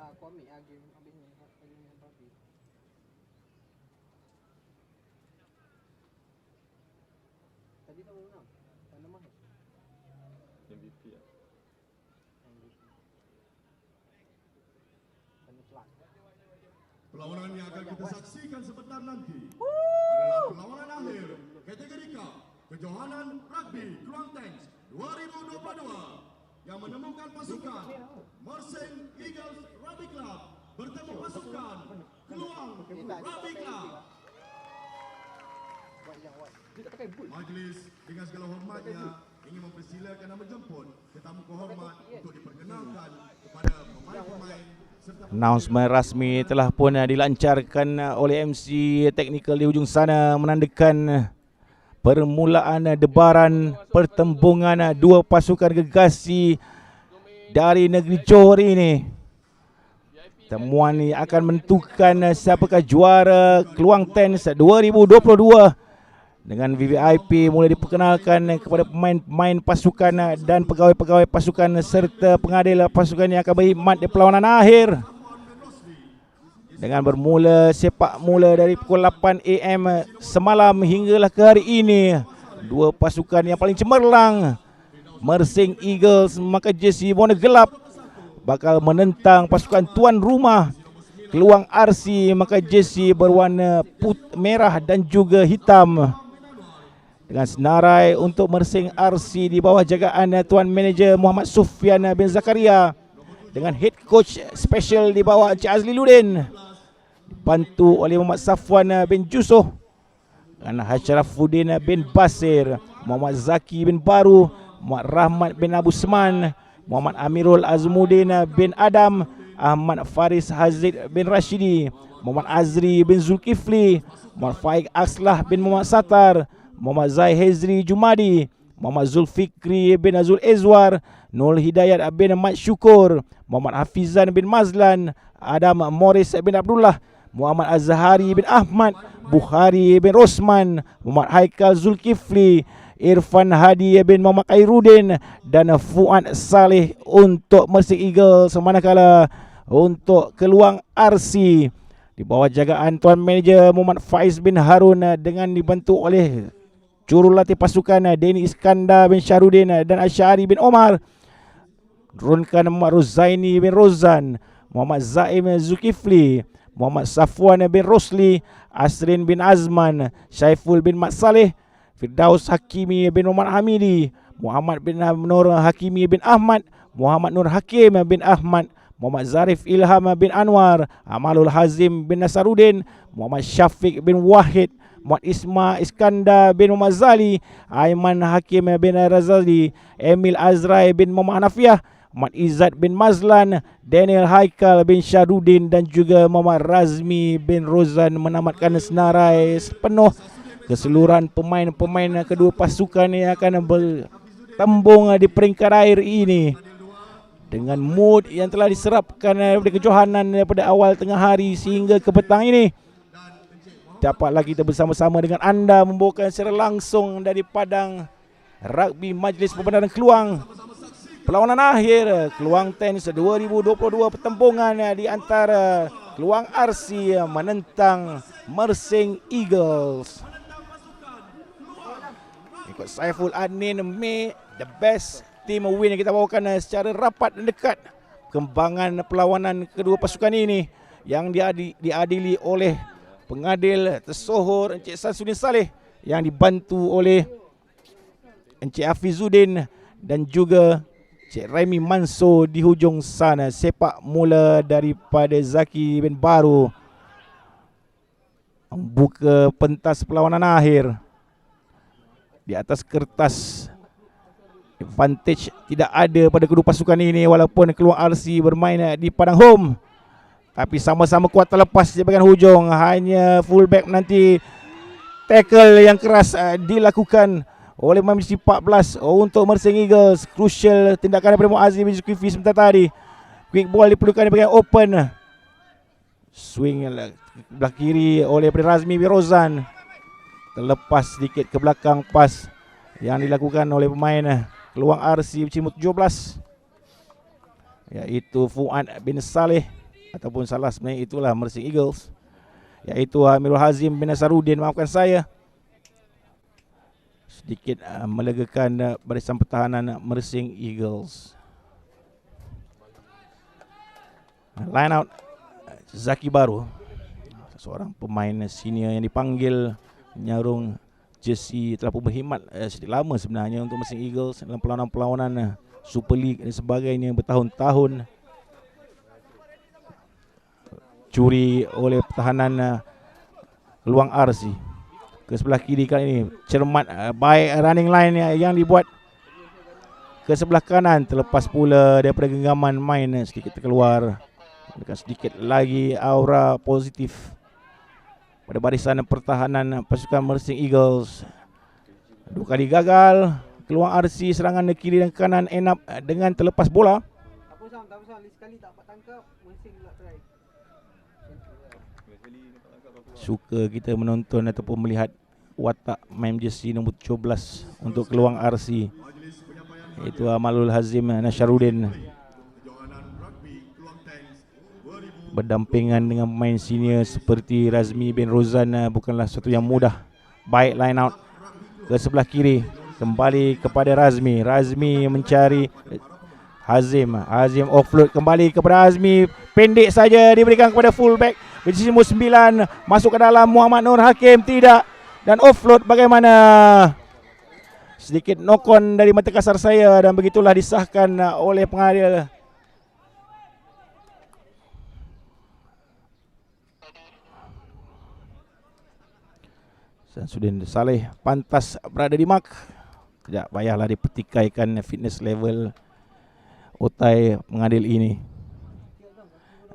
Aku ambil game habisnya yang babi. Tadi tu menang. Mana mahal? MVP ya. Perlawanan yang akan kita saksikan sebentar nanti adalah perlawanan akhir kategori K Kejohanan Rugby Kelantan 2022 yang menemukan pasukan Mersing Eagles Rugby Club bertemu pasukan Keluang Rugby Club. Majlis dengan segala hormatnya ingin mempersilakan dan menjemput tetamu kehormat untuk diperkenalkan kepada pemain-pemain. Announcement rasmi telah pun dilancarkan oleh MC Teknikal di hujung sana menandakan permulaan debaran pertembungan dua pasukan gegasi dari negeri Johor ini. Temuan ini akan menentukan siapakah juara Keluang Tens 2022 dengan VVIP mulai diperkenalkan kepada pemain-pemain pasukan dan pegawai-pegawai pasukan serta pengadil pasukan yang akan berkhidmat di perlawanan akhir. Dengan bermula sepak mula dari pukul 8 AM semalam hinggalah ke hari ini, dua pasukan yang paling cemerlang, Mersing Eagles memakai jersey warna gelap, bakal menentang pasukan tuan rumah Keluang RC memakai jersey berwarna merah dan juga hitam. Dengan senarai untuk Mersing RC di bawah jagaan Tuan Manager Muhammad Sufian bin Zakaria, dengan head coach special di bawah Encik Azli Ludin, dibantu oleh Muhammad Safwan bin Jusoh, dengan Hashrafuddin bin Basir, Muhammad Zaki bin Baru, Muhammad Rahmat bin Abu Seman, Muhammad Amirul Azmuddin bin Adam, Ahmad Faris Hazid bin Rashidi, Muhammad Azri bin Zulkifli, Muhammad Faik Aslah bin Muhammad Satar, Muhammad Zai Hezri Jumadi, Muhammad Zulfikri bin Azul Ezwar, Nur Hidayat bin Mat Syukur, Muhammad Hafizan bin Mazlan, Adam Morris bin Abdullah, Muhammad Azhari bin Ahmad, Bukhari bin Rosman, Muhammad Haikal Zulkifli, Irfan Hadi bin Muhammad Khairuddin dan Fuad Saleh untuk Mersing Eagles. Manakala untuk Keluang RC di bawah jagaan Tuan Manager Muhammad Faiz bin Harun dengan dibantu oleh jurulatih pasukan Denny Iskandar bin Syarudin dan Asyari bin Omar, turunkan Muhammad Rozaini bin Rozan, Muhammad Zaim Zulkifli, Muhammad Safwan bin Rosli, Asrin bin Azman, Syaiful bin Mat Saleh, Firdaus Hakimi bin Muhammad Hamidi, Muhammad bin Nur Hakimi bin Ahmad, Muhammad Nur Hakim bin Ahmad, Muhammad Zarif Ilham bin Anwar, Amalul Hazim bin Nasaruddin, Muhammad Syafiq bin Wahid, Muhammad Isma Iskandar bin Muhammad Zali, Aiman Hakim bin Razali, Emil Azrai bin Muhammad Hanafiah, Muhammad Izzat bin Mazlan, Daniel Haikal bin Syarudin dan juga Muhammad Razmi bin Rozan menamatkan senarai sepenuh keseluruhan pemain-pemain kedua pasukan yang akan bertembung di peringkat akhir ini. Dengan mood yang telah diserapkan daripada kejohanan daripada awal tengah hari sehingga ke petang ini, dapatlah kita bersama-sama dengan anda membawakan secara langsung dari padang rugby Majlis Pembenaran Keluang, perlawanan akhir Keluang Tens 2022, pertembungan di antara Keluang RC menentang Mersing Eagles. Ikut Saiful Adnin, May the best team win yang kita bawakan secara rapat dan dekat kembangan perlawanan kedua pasukan ini yang diadili oleh pengadil tersohor Encik Samsudin Saleh yang dibantu oleh Encik Hafizuddin dan juga Encik Raimi Mansur di hujung sana. Sepak mula daripada Zaki bin Baru membuka pentas perlawanan akhir. Di atas kertas advantage tidak ada pada kedua pasukan ini walaupun Keluang RC bermain di padang home, tapi sama-sama kuat terlepas di bahagian hujung. Hanya fullback nanti tackle yang keras dilakukan oleh Memisi 14 untuk Mersing Eagles. Crucial tindakan daripada Muazzi bin Zulkifli sebentar tadi. Quick ball diperlukan di bahagian open. Swing belah kiri oleh Razmi bin Rozan, terlepas sedikit ke belakang pas yang dilakukan oleh pemain Keluang RC bercimut 17, iaitu Fuad bin Saleh, ataupun salah sebenarnya itulah Mersing Eagles, iaitu Amirul Hazim bin Nasarudin, maafkan saya. Sedikit melegakan barisan pertahanan Mersing Eagles. Line out Zaki Baru, seorang pemain senior yang dipanggil menyarung jersey telah pun berkhidmat sedikit lama sebenarnya untuk Mersing Eagles dalam perlawanan-perlawanan Super League dan sebagainya bertahun-tahun. Curi oleh pertahanan Luang RC. Ke sebelah kiri kali ini cermat baik running line yang dibuat ke sebelah kanan, terlepas pula daripada genggaman main sedikit terkeluar. Dengan sedikit lagi aura positif pada barisan pertahanan pasukan Mersing Eagles. 2 kali gagal Keluang RC, serangan dari kiri dan kanan end up dengan terlepas bola. Tak usah, sekali tak dapat tangkap, Mersing pula try. Suka kita menonton ataupun melihat watak main jersey nombor 17 untuk Keluang RC, iaitu Amalul Hazim Nasarudin, berdampingan dengan pemain senior seperti Razmi bin Rozan bukanlah sesuatu yang mudah. Baik line out ke sebelah kiri, kembali kepada Razmi mencari Hazim offload kembali kepada Azmi, pendek saja diberikan kepada fullback berjesi nombor 9, masuk ke dalam Muhammad Nur Hakim, tidak, dan offload bagaimana? Sedikit knock-on dari mata kasar saya, dan begitulah disahkan oleh pengadil. Samsudin Saleh pantas berada di mark. Tidak payahlah dipertikaikan fitness level otai pengadil ini.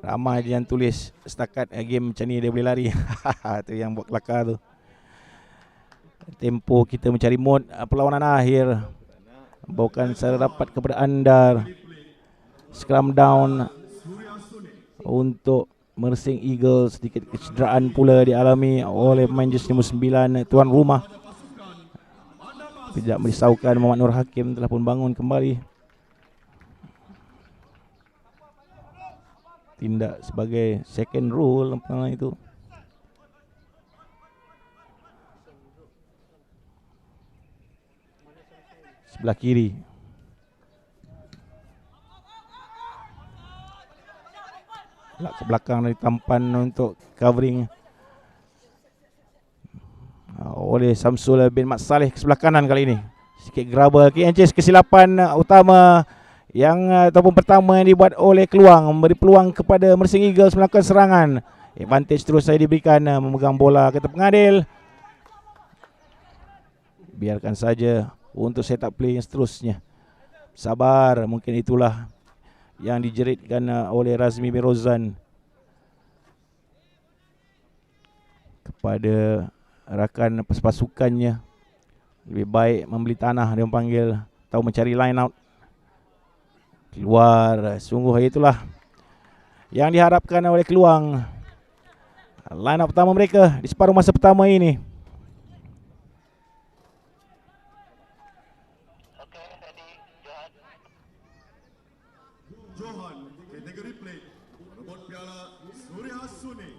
Ramai yang tulis setakat game macam ni dia boleh lari. Itu yang buat kelakar tu. Tempo kita mencari mod perlawanan akhir. Bawakan secara rapat kepada anda scrum down untuk Mersing Eagles. Sedikit kecederaan pula dialami oleh pemain jersey nombor 9 tuan rumah. Tidak merisaukan, Muhammad Nur Hakim telah pun bangun kembali. Tindak sebagai second rule itu. Sebelah kiri ke belakang dari tampan untuk covering oleh Samsul bin Mat Saleh ke sebelah kanan kali ini. Sikit gerabah KNC, kesilapan utama yang ataupun pertama yang dibuat oleh Keluang, memberi peluang kepada Mersing Eagles melakukan serangan. Advantage terus saya diberikan memegang bola, kata pengadil. Biarkan saja untuk set up play yang seterusnya. Sabar, mungkin itulah yang dijeritkan oleh Razmi bin Rozan kepada rakan pasukannya. Lebih baik membeli tanah, dia panggil, tahu mencari line out keluar. Sungguh itulah yang diharapkan oleh Keluang. Line up pertama mereka di separuh masa pertama ini. Johan, kategori plate, rebut piala Suri Hasuni.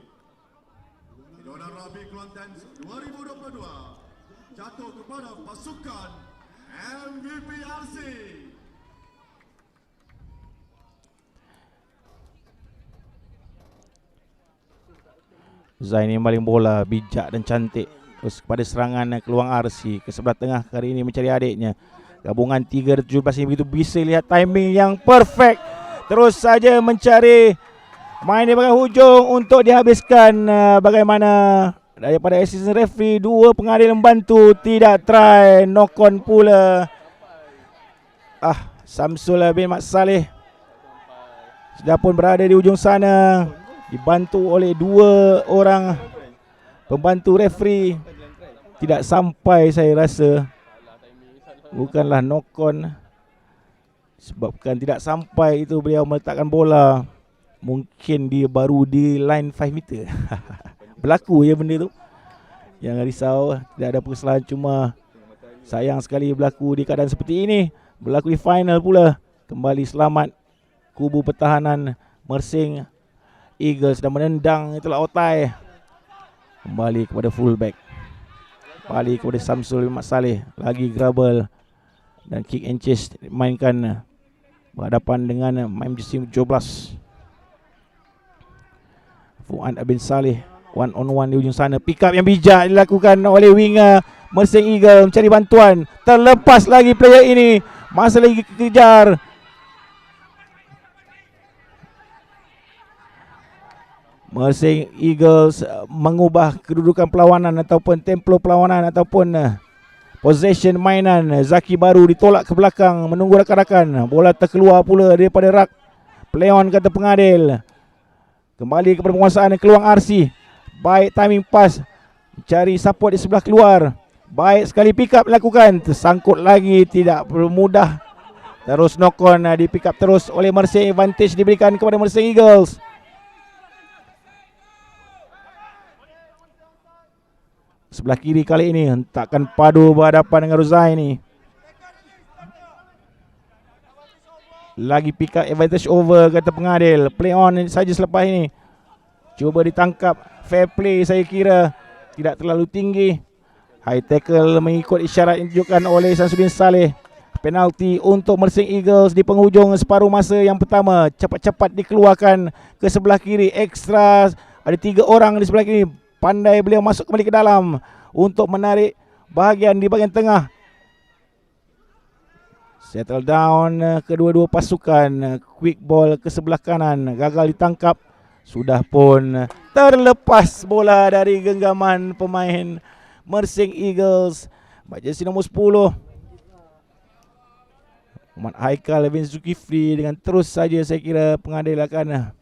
Kejuaraan Rugby Kelantan 2022 jatuh kepada pasukan MVP RC. Zaini baling bola bijak dan cantik terus kepada serangan Keluang RC ke sebelah tengah kali ini mencari adiknya. Gabungan 3 17 ini begitu bisa lihat timing yang perfect. Terus saja mencari main di bahagian hujung untuk dihabiskan. Bagaimana daripada assistant referee, 2 pengadil membantu, tidak try, knock on pula. Samsul bin Mat Saleh sudah pun berada di ujung sana, dibantu oleh 2 orang pembantu referee. Tidak sampai, saya rasa bukanlah knock on, sebabkan tidak sampai itu beliau meletakkan bola. Mungkin dia baru di line 5 meter. Berlaku ya benda tu. Jangan risau, tidak ada kesalahan, cuma Sayang sekali berlaku di keadaan seperti ini. Berlaku di final pula. Kembali selamat kubu pertahanan Mersing Eagles dan menendang itulah Otai. Kembali kepada fullback. Kembali kepada Samsul Mat Saleh. Lagi Grabel. Dan kick and chase dimainkan berhadapan dengan main jersey 17. Fuad bin Saleh one on one di ujung sana. Pick up yang bijak dilakukan oleh winger Mersing Eagle mencari bantuan. Terlepas lagi player ini. Masa lagi kejar. Mersing Eagles mengubah kedudukan perlawanan ataupun tempo perlawanan ataupun possession mainan. Zaki baru ditolak ke belakang menunggu rakan-rakan. Bola terkeluar pula daripada rak. Play on kata pengadil. Kembali kepada penguasaan keluar RC. Baik timing pass. Cari support di sebelah keluar. Baik sekali pick up lakukan. Tersangkut lagi, tidak bermudah. Terus knock on di pick up terus oleh Mersing. Advantage diberikan kepada Mersing Eagles. Sebelah kiri kali ini hentakkan padu berhadapan dengan Rozai ni. Lagi pick up advantage over kata pengadil. Play on saja selepas ini. Cuba ditangkap. Fair play saya kira. Tidak terlalu tinggi. High tackle mengikut isyarat yang ditunjukkan oleh Samsudin Saleh. Penalti untuk Mersing Eagles di penghujung separuh masa yang pertama. Cepat-cepat dikeluarkan ke sebelah kiri. Extra. Ada 3 orang di sebelah kiri. Pandai beliau masuk kembali ke dalam untuk menarik bahagian di bahagian tengah. Settle down kedua-dua pasukan. Quick ball ke sebelah kanan. Gagal ditangkap. Sudah pun terlepas bola dari genggaman pemain Mersing Eagles. Jersey nombor 10 Muhammad Haikal bin Zulkifli. Dengan terus saja saya kira pengadil akan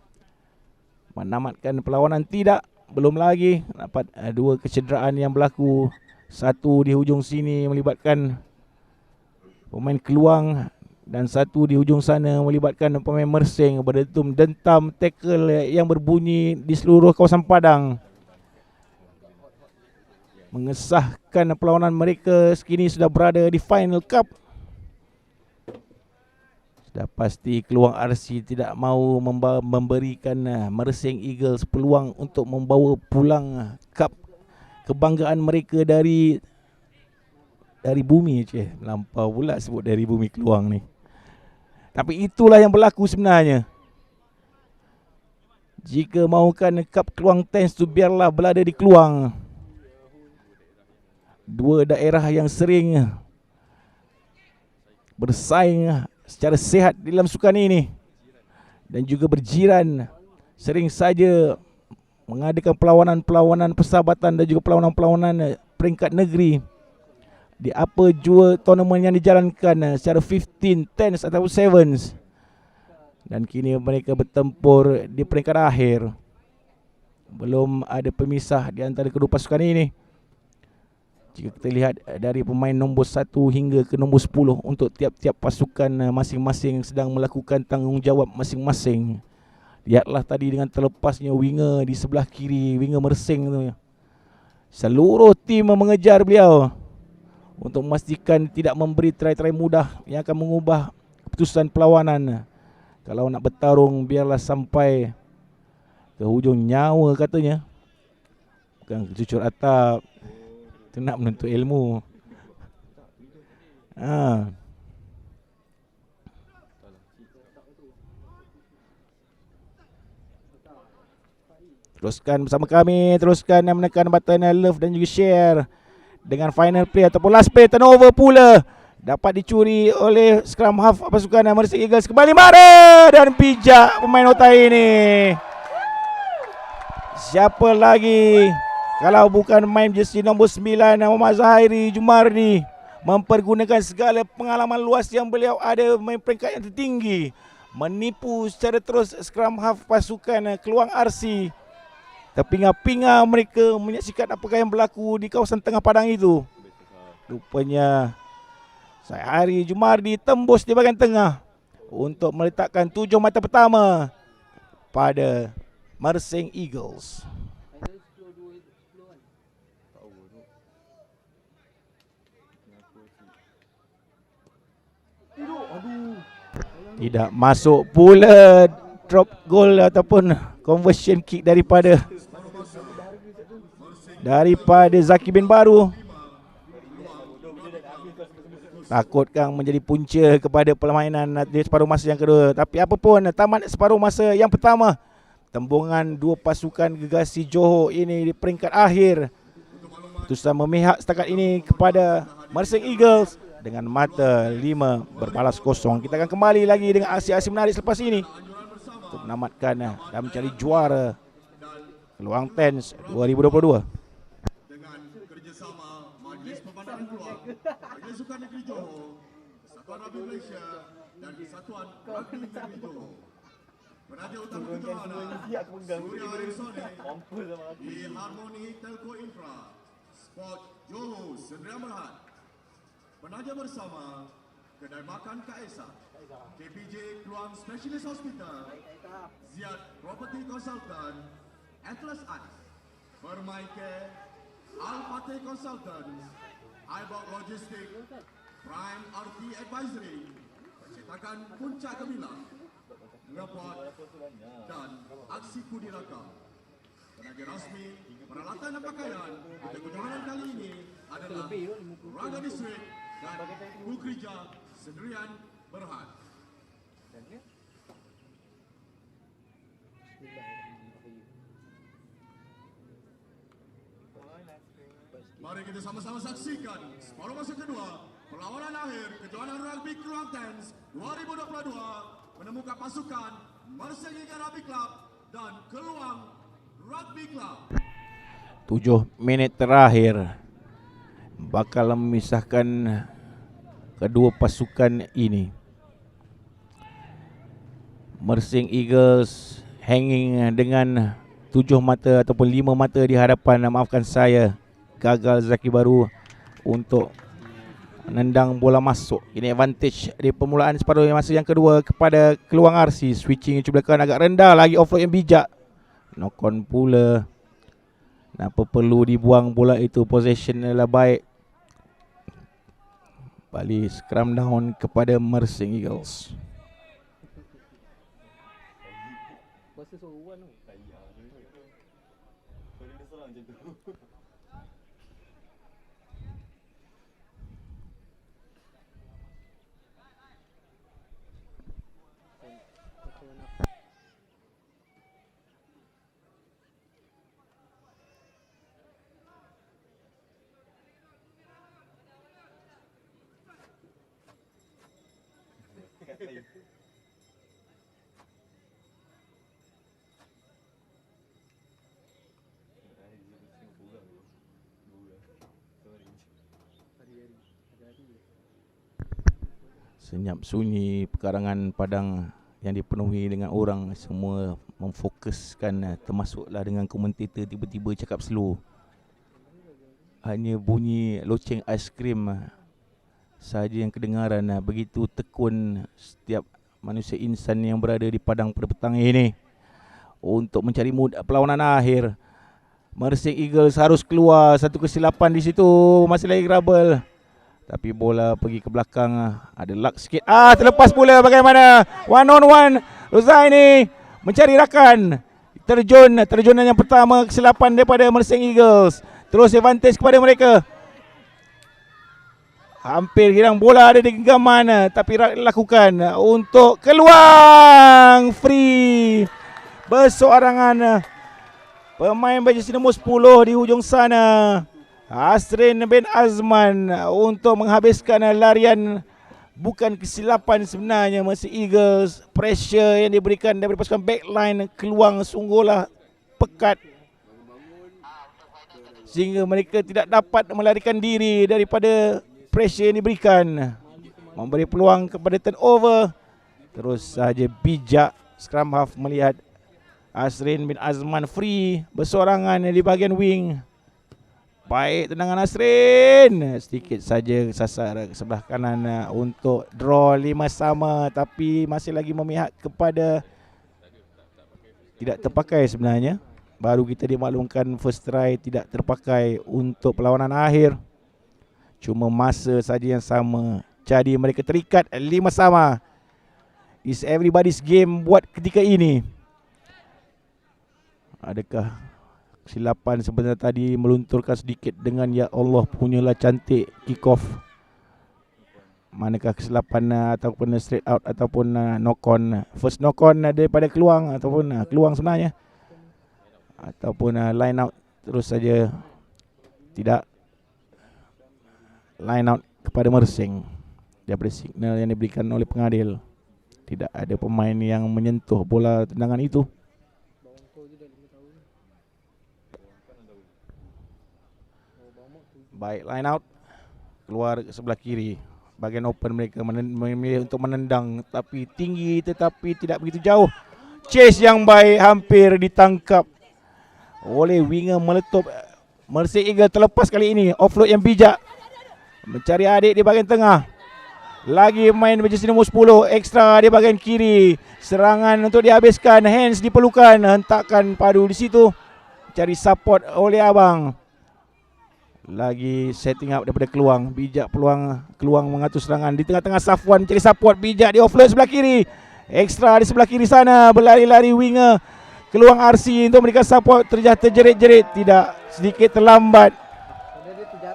menamatkan perlawanan. Tidak, belum lagi. Dapat 2 kecederaan yang berlaku. Satu di hujung sini melibatkan pemain Keluang dan satu di hujung sana melibatkan pemain Mersing. Berdentum dentam tackle yang berbunyi di seluruh kawasan padang. Mengesahkan perlawanan mereka sekini sudah berada di Final Cup. Sudah pasti Keluang RC tidak mahu memberikan Mersing Eagles peluang untuk membawa pulang cup kebanggaan mereka dari bumi. Melampau pula sebut dari bumi Keluang ni. Tapi itulah yang berlaku sebenarnya. Jika mahukan cup Keluang Tens tu biarlah berada di Keluang. 2 daerah yang sering bersaing secara sehat dalam sukan ini dan juga berjiran, sering saja mengadakan perlawanan-perlawanan persahabatan dan juga perlawanan-perlawanan peringkat negeri di apa jua tournament yang dijalankan secara 15, 10s atau 7s. Dan kini mereka bertempur di peringkat akhir. Belum ada pemisah di antara kedua pasukan ini. Jika kita lihat dari pemain nombor 1 hingga ke nombor 10 untuk tiap-tiap pasukan masing-masing sedang melakukan tanggungjawab masing-masing. Lihatlah tadi dengan terlepasnya winger di sebelah kiri, winger Mersing tu. Seluruh tim mengejar beliau untuk memastikan tidak memberi try-try mudah yang akan mengubah keputusan perlawanan. Kalau nak bertarung biarlah sampai ke hujung nyawa katanya. Bukan cucur atap. Itu nak menuntut ilmu. Teruskan bersama kami. Teruskan menekan button love dan juga share. Dengan final play ataupun last play. Turnover pula dapat dicuri oleh scrum half pasukan Mersing Eagles. Kembali marah dan bijak pemain Otai ini. Siapa lagi kalau bukan main jersey nombor 9 Muhammad Zahiri Jumardi, mempergunakan segala pengalaman luas yang beliau ada main peringkat yang tertinggi, menipu secara terus scrum half pasukan Keluang RC. Terpinga-pinga mereka menyaksikan apakah yang berlaku di kawasan tengah padang itu. Rupanya Zahiri Jumardi tembus di bahagian tengah untuk meletakkan 7 mata pertama pada Mersing Eagles. Tidak masuk pula drop goal ataupun conversion kick daripada Zaki bin Baru. Takutkan menjadi punca kepada permainan di separuh masa yang kedua. Tapi apapun, tamat separuh masa yang pertama, tembungan dua pasukan Gegasi Johor ini di peringkat akhir. Putusan memihak setakat ini kepada Mersing Eagles dengan mata 5 berbalas kosong. Kita akan kembali lagi dengan aksi-aksi menarik selepas ini untuk menamatkan dan mencari juara Keluang TENS 2022. Majlis Sukan Negeri Johor, Kesatuan Rugby Malaysia dan Kesatuan Rugby Negeri Johor. Penaja utama kejohanan Suria Arizona di Harmoni Telco Infra Sport Johor Sdn Bhd. Penaja bersama Kedai Makan Kaesa, KPJ Keluang Specialist Hospital, Ziad Property Consultant, Atlas Art, Permaike, Al-Fateh Consultants, iBox Logistik, Prime RT Advisory, Percetakan Puncak Gemilang, Ngepot dan Aksi Kudiraka. Penaja rasmi peralatan dan pakaian untuk kejohanan kali ini adalah Raga Distrik dan Bukrija Sdn Bhd. Mari kita sama-sama saksikan separuh masa kedua perlawanan akhir kejohanan rugby Keluang TENS 2022 menemukan pasukan Mersing Eagles Rugby Club dan Keluang Rugby Club. 7 minit terakhir bakal memisahkan kedua pasukan ini. Mersing Eagles hanging dengan 7 mata ataupun 5 mata di hadapan, maafkan saya, gagal Zaki Baru untuk menendang bola masuk. Ini advantage di permulaan separuh masa yang kedua kepada Keluang RC. Switching ke belakang agak rendah lagi, offload yang bijak. Knock on pula. Kenapa perlu dibuang bola itu? Possession adalah baik. Balik scrum down kepada Mersing Eagles. Kuasa seorang tu. Senyap sunyi pekarangan padang yang dipenuhi dengan orang, semua memfokuskan, termasuklah dengan komentator tiba-tiba cakap slow. Hanya bunyi loceng aiskrim sahaja yang kedengaran. Begitu tekun setiap manusia insan yang berada di padang pada petang ini untuk mencari mood perlawanan akhir. Mersing Eagles harus keluar, satu kesilapan di situ, masih lagi trouble. Tapi bola pergi ke belakang, ada luck sikit. Terlepas pula, bagaimana? One on one, Rozaini mencari rakan. Terjunan yang pertama, kesilapan daripada Mersing Eagles. Terus advantage kepada mereka. Hampir hilang bola ada di genggaman, tapi lakukan untuk Keluang. Free bersorangan pemain berjersey nombor 10 di hujung sana, Asrin bin Azman, untuk menghabiskan larian. Bukan kesilapan sebenarnya Mersing Eagles. Pressure yang diberikan daripada pasukan backline Keluang sungguhlah pekat, sehingga mereka tidak dapat melarikan diri daripada pressure yang diberikan. Memberi peluang kepada turnover. Terus saja bijak scrum half melihat Asrin bin Azman free bersorangan di bahagian wing. Baik tendangan Asrin, sedikit saja sasar ke sebelah kanan untuk draw 5 sama, tapi masih lagi memihak kepada tidak terpakai sebenarnya. Baru kita dimaklumkan first try tidak terpakai untuk perlawanan akhir. Cuma masa saja yang sama, jadi mereka terikat 5 sama. Is everybody's game buat ketika ini. Adakah kesilapan sebenarnya tadi melunturkan sedikit dengan ya Allah punyalah cantik kick off. Manakah kesilapan ataupun straight out ataupun knock on. First knock on daripada keluang ataupun keluang sebenarnya. Ataupun line out terus saja tidak line out kepada Mersing. Daripada signal yang diberikan oleh pengadil. Tidak ada pemain yang menyentuh bola tendangan itu. Baik, line out. Keluar ke sebelah kiri. Bahagian open mereka memilih untuk menendang. Tapi tinggi tetapi tidak begitu jauh. Chase yang baik hampir ditangkap oleh winger meletup. Mersing Eagle terlepas kali ini. Offload yang bijak. Mencari adik di bahagian tengah. Lagi main berjersey nombor 10. Ekstra di bahagian kiri. Serangan untuk dihabiskan. Hands diperlukan. Hentakan padu di situ. Cari support oleh abang. Lagi setting up daripada keluang. Bijak peluang keluang mengatur serangan. Di tengah-tengah Safwan mencari support. Bijak di offload sebelah kiri. Ekstra di sebelah kiri sana. Berlari-lari winger keluang RC untuk memberikan support. Terjerit-jerit. Tidak, sedikit terlambat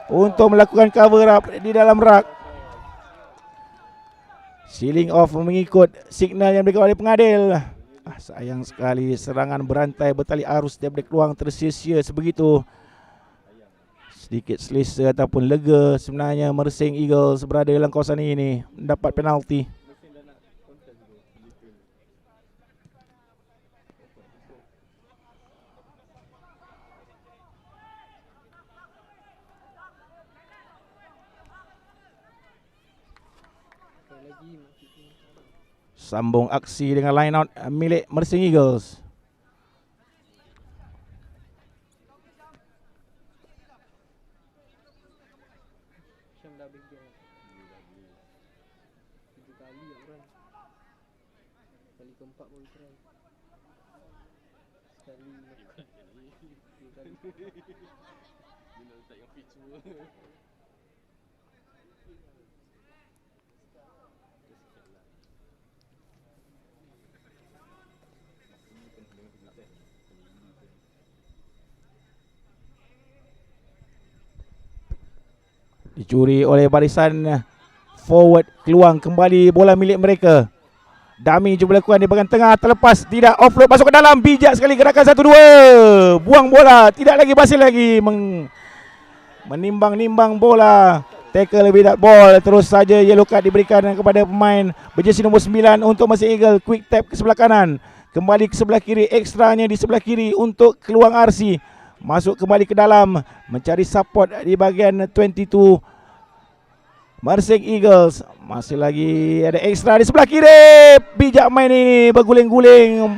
untuk melakukan cover up di dalam rak. Sealing off mengikut signal yang diberikan oleh pengadil. Sayang sekali serangan berantai bertali arus daripada keluang tersia-sia sebegitu. Sedikit selesa ataupun lega sebenarnya Mersing Eagles berada dalam kawasan ini mendapat penalti. Sambung aksi dengan line out milik Mersing Eagles. Dicuri oleh barisan forward keluang kembali bola milik mereka. Dami cuba lakukan di bahagian tengah terlepas. Tidak, offload masuk ke dalam. Bijak sekali gerakan 1-2. Buang bola. Tidak lagi basi lagi menimbang-nimbang bola. Tackle without ball. Terus saja yellow card diberikan kepada pemain berjersey nombor 9 untuk Mersing Eagle. Quick tap ke sebelah kanan. Kembali ke sebelah kiri. Ekstranya di sebelah kiri untuk keluang RC. Masuk kembali ke dalam. Mencari support di bahagian 22. Mersing Eagles. Masih lagi ada ekstra di sebelah kiri. Bijak main ini. Berguling-guling.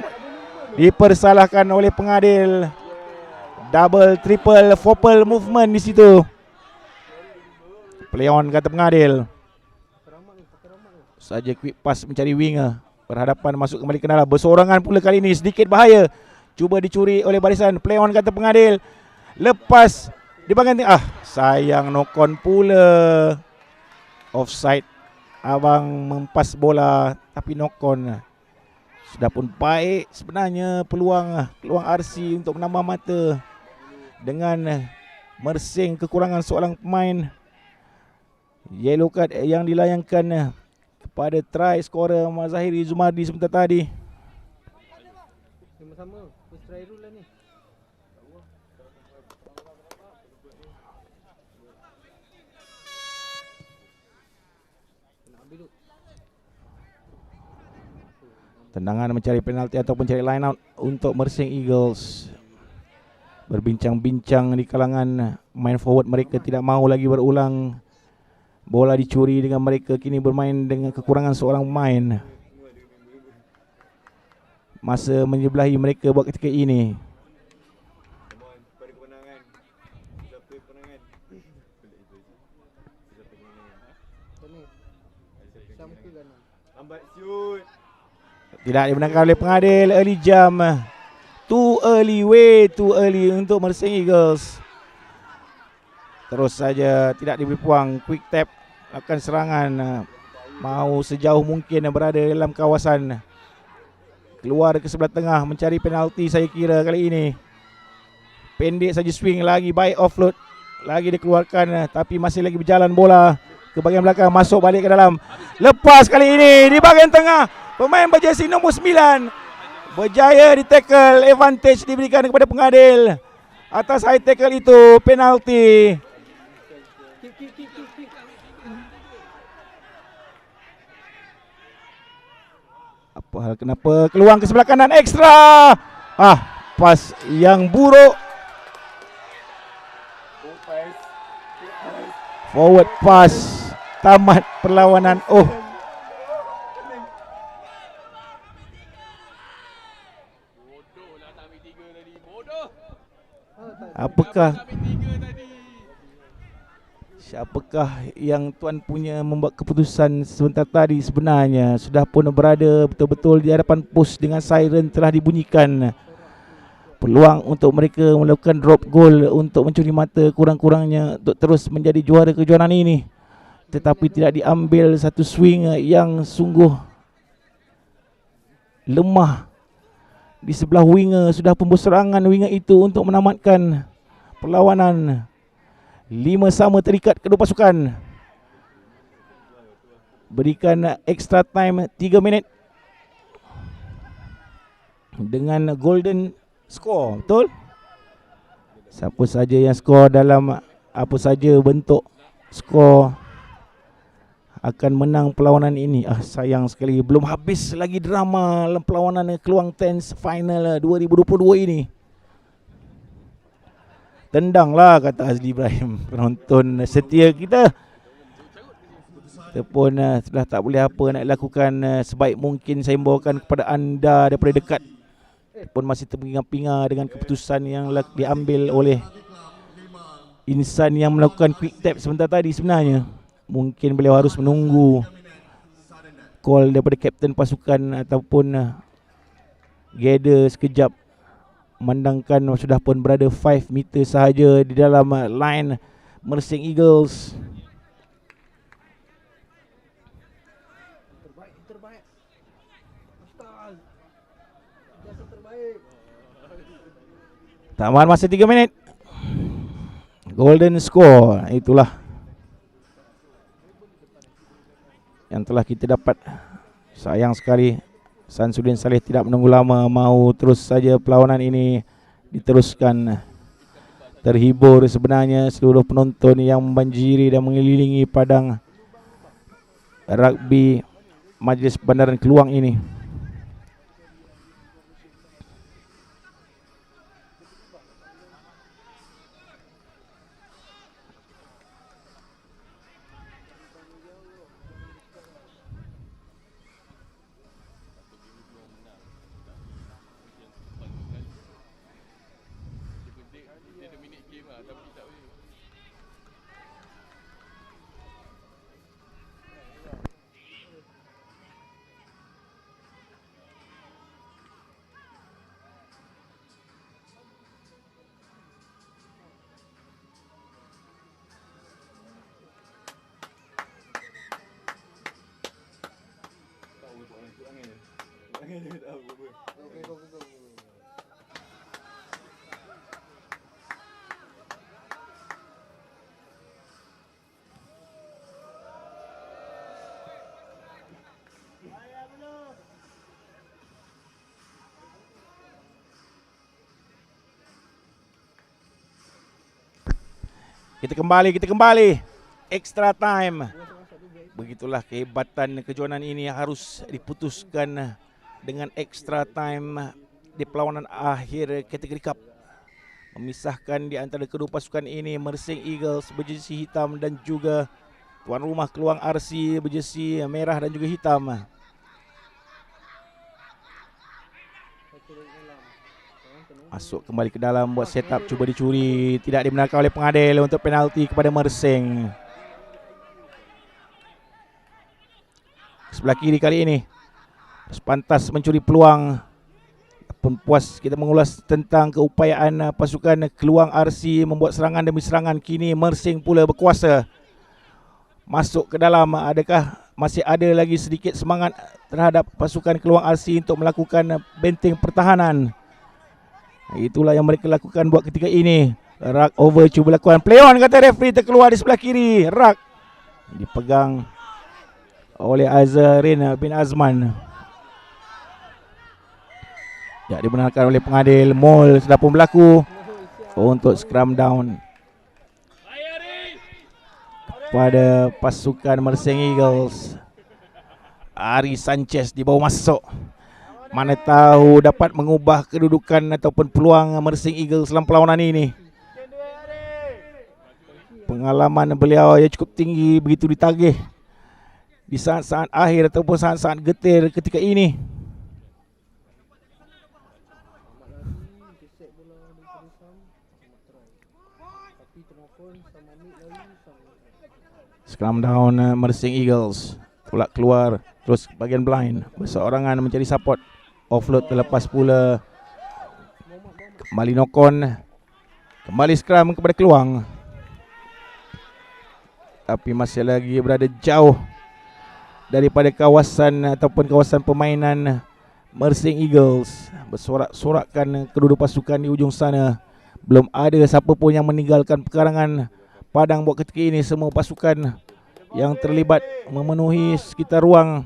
Dipersalahkan oleh pengadil. Double, triple, fopel movement di situ. Play on kata pengadil. Saja quick pass mencari winger. Berhadapan masuk kembali ke dalam. Bersorangan pula kali ini. Sedikit bahaya. Cuba dicuri oleh barisan. Play on kata pengadil. Lepas di bahagian sayang nokon pula. Offside. Abang mempas bola tapi nokon. Sudah pun baik sebenarnya peluang RC untuk menambah mata. Dengan Mersing kekurangan seorang pemain. Yellow card yang dilayangkan kepada try scorer Mazahiri Zumardi sebentar tadi. Sama-sama. First try rule lah ni. Tendangan mencari penalti ataupun cari line out untuk Mersing Eagles. Berbincang-bincang di kalangan main forward mereka tidak mahu lagi berulang. Bola dicuri dengan mereka kini bermain dengan kekurangan seorang pemain. Masa menyebelahi mereka buat ketika ini. Tidak dibenarkan oleh pengadil. Early jump. Too early, way too early untuk Mersing Eagles. Terus saja tidak diberi peluang. Quick tap akan serangan. mau sejauh mungkin berada dalam kawasan. Keluar ke sebelah tengah mencari penalti saya kira kali ini. Pendek saja swing lagi, baik offload. Lagi dikeluarkan tapi masih lagi berjalan bola ke bahagian belakang, masuk balik ke dalam. Lepas kali ini di bahagian tengah. Pemain berjersey nombor 9 berjaya di tackle, advantage diberikan kepada pengadil. Atas high tackle itu penalti. Apa hal, kenapa keluar ke sebelah kanan ekstra? Pas yang buruk. Forward pass, tamat perlawanan. Siapakah yang tuan punya membuat keputusan sebentar tadi? Sebenarnya sudah pun berada betul-betul di hadapan pos dengan siren telah dibunyikan. Peluang untuk mereka melakukan drop goal untuk mencuri mata kurang-kurangnya untuk terus menjadi juara kejuaraan ini, tetapi tidak diambil. Satu swing yang sungguh lemah di sebelah winger. Sudah pun berserangan winger itu untuk menamatkan perlawanan. 5 sama terikat kedua pasukan. Berikan extra time 3 minit dengan golden score, betul? Siapa saja yang skor dalam apa saja bentuk skor akan menang perlawanan ini. Sayang sekali belum habis lagi drama perlawanan Keluang Tens final 2022 ini. Tendanglah, kata Azli Ibrahim, penonton setia kita. Kita pun sudah tak boleh apa nak lakukan. Sebaik mungkin saya membawakan kepada anda daripada dekat. Kita pun masih terpinga-pinga dengan keputusan yang diambil oleh insan yang melakukan quick tap sebentar tadi. Sebenarnya mungkin beliau harus menunggu call daripada kapten pasukan ataupun gather sekejap. Memandangkan sudah pun berada 5 meter sahaja di dalam line Mersing Eagles. Terbaik. Ustaz. Jasa terbaik. Tamat masa 3 minit. Golden score, itulah yang telah kita dapat. Sayang sekali Samsudin Saleh tidak menunggu lama, mau terus saja perlawanan ini diteruskan. Terhibur sebenarnya seluruh penonton yang membanjiri dan mengelilingi padang rugby Majlis Bandaran Keluang ini. Go. Kita kembali. Extra time. Begitulah kehebatan kejuaraan ini, harus diputuskan dengan extra time di perlawanan akhir kategori cup. Memisahkan di antara kedua pasukan ini, Mersing Eagles berjersey hitam dan juga tuan rumah Keluang RC berjersey merah dan juga hitam. Masuk kembali ke dalam buat setup, cuba dicuri, tidak dibenarkan oleh pengadil untuk penalti kepada Mersing. Sebelah kiri kali ini sepantas mencuri peluang. Pun puas kita mengulas tentang keupayaan pasukan Keluang RC membuat serangan demi serangan. Kini Mersing pula berkuasa. Masuk ke dalam, adakah masih ada lagi sedikit semangat terhadap pasukan Keluang RC untuk melakukan benteng pertahanan. Itulah yang mereka lakukan buat ketika ini. Rak over cuba lakukan play on, kata referee, terkeluar di sebelah kiri. Rak dipegang oleh Azharin bin Azman. Ya, dibenarkan oleh pengadil. Mol sudah pun berlaku untuk scrum down pada pasukan Mersing Eagles. Ari Sanchez dibawa masuk. Mana tahu dapat mengubah kedudukan ataupun peluang Mersing Eagles dalam perlawanan ini. Pengalaman beliau yang cukup tinggi, begitu ditagih di saat-saat akhir ataupun saat-saat getir ketika ini. Scrum down Mersing Eagles. Pula keluar terus bagian blind, berseorangan mencari support. Offload terlepas pula. Kembali Nokon. Kembali scrum kepada Keluang. Tapi masih lagi berada jauh daripada kawasan ataupun kawasan permainan Mersing Eagles. Bersorak-sorakkan kedua pasukan di ujung sana. Belum ada siapa pun yang meninggalkan pekarangan padang buat ketika ini. Semua pasukan yang terlibat memenuhi sekitar ruang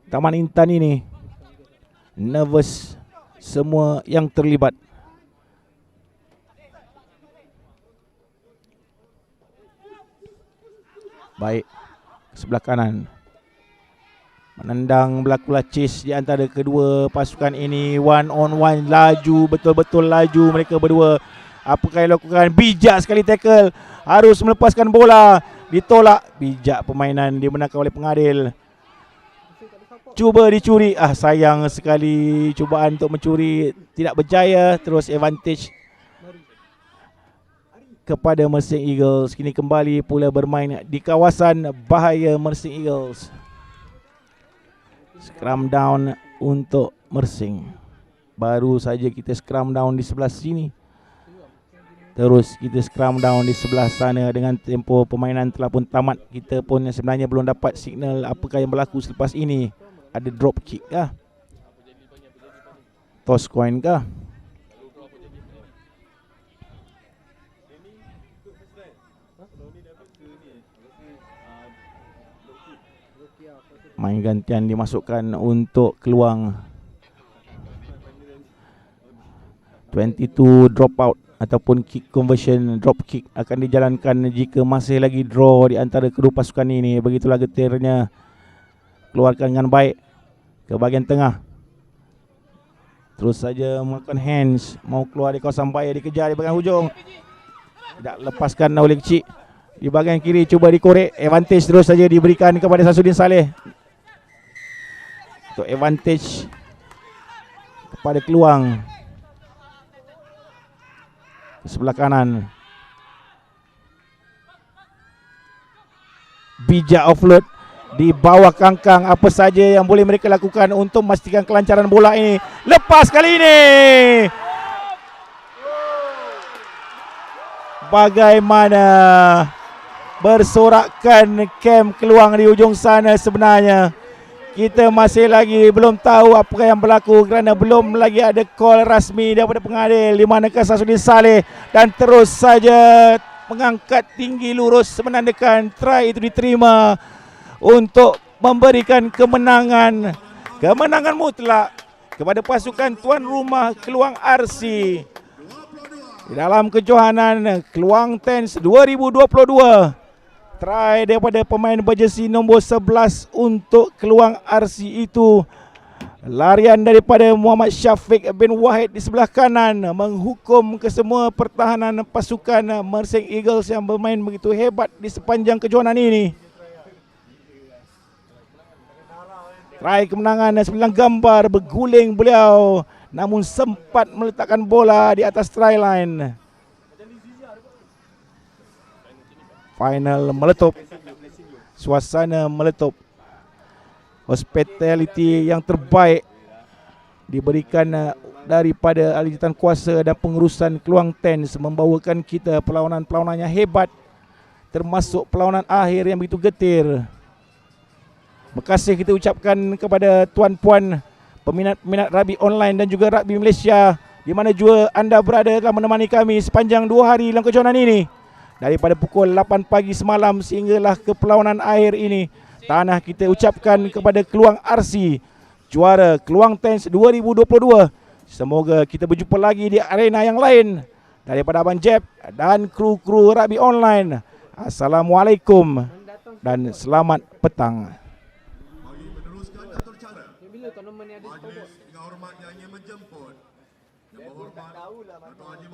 Taman Intan ini. Nervous semua yang terlibat. Baik, sebelah kanan menendang berlakulah chase di antara kedua pasukan ini. One on one, laju, betul-betul laju mereka berdua. Apakah yang lakukan? Bijak sekali tackle. Harus melepaskan bola. Ditolak. Bijak permainan dimenangkan oleh pengadil. Cuba dicuri. Sayang sekali cubaan untuk mencuri tidak berjaya. Terus advantage kepada Mersing Eagles. Kini kembali pula bermain di kawasan bahaya Mersing Eagles. Scrum down untuk Mersing. Baru saja kita scrum down di sebelah sini. Terus kita scrum down di sebelah sana. Dengan tempo permainan telah pun tamat, kita pun sebenarnya belum dapat signal apakah yang berlaku selepas ini. Ada drop kick kah? Toss coin kah? Main gantian dimasukkan untuk Keluang. 22 drop out ataupun kick conversion, drop kick akan dijalankan jika masih lagi draw di antara kedua pasukan ini. Begitulah getirnya. Keluarkan dengan baik ke bahagian tengah. Terus saja melakukan hands. Mau keluar di kawasan bahaya, dikejar di bahagian hujung. Tidak lepaskan oleh kecil. Di bahagian kiri cuba dikorek. Advantage terus saja diberikan kepada Samsudin Saleh. Untuk advantage kepada Keluang. Sebelah kanan. Bijak offload di bawah kangkang. Apa saja yang boleh mereka lakukan untuk memastikan kelancaran bola ini. Lepas kali ini. Bagaimana bersorakkan kem Keluang di ujung sana sebenarnya. Kita masih lagi belum tahu apa yang berlaku kerana belum lagi ada call rasmi daripada pengadil, di manakah Samsudin Saleh dan terus saja mengangkat tinggi lurus menandakan try itu diterima untuk memberikan kemenangan mutlak kepada pasukan tuan rumah Keluang RC di dalam kejohanan Keluang Tens 2022. Try daripada pemain berjersey nombor 11 untuk Keluang RC itu. Larian daripada Muhammad Syafiq bin Wahid di sebelah kanan menghukum kesemua pertahanan pasukan Mersing Eagles yang bermain begitu hebat di sepanjang kejohanan ini. Try kemenangan dan sembilan gambar berguling beliau, namun sempat meletakkan bola di atas try line. Final meletup. Suasana meletup. Hospitality yang terbaik diberikan daripada ahli jawatan kuasa dan pengurusan Keluang Tens membawakan kita perlawanan-perlawanan yang hebat, termasuk perlawanan akhir yang begitu getir. Terima kasih kita ucapkan kepada tuan-puan peminat-peminat rugby online dan juga rugby Malaysia di mana jua anda berada telah menemani kami sepanjang 2 hari dalam kejohanan ini. Daripada pukul 8 pagi semalam sehinggalah ke perlawanan akhir ini, tanah kita ucapkan kepada Keluang RC, juara Keluang Tens 2022. Semoga kita berjumpa lagi di arena yang lain. Daripada Abang Jeb dan kru-kru rugby online, Assalamualaikum dan selamat petang. Bagi meneruskan atur cara, Yang bila tournament ni ada majlis dengan hormat yang ingin menjemput, yang berhormat Dato' Haji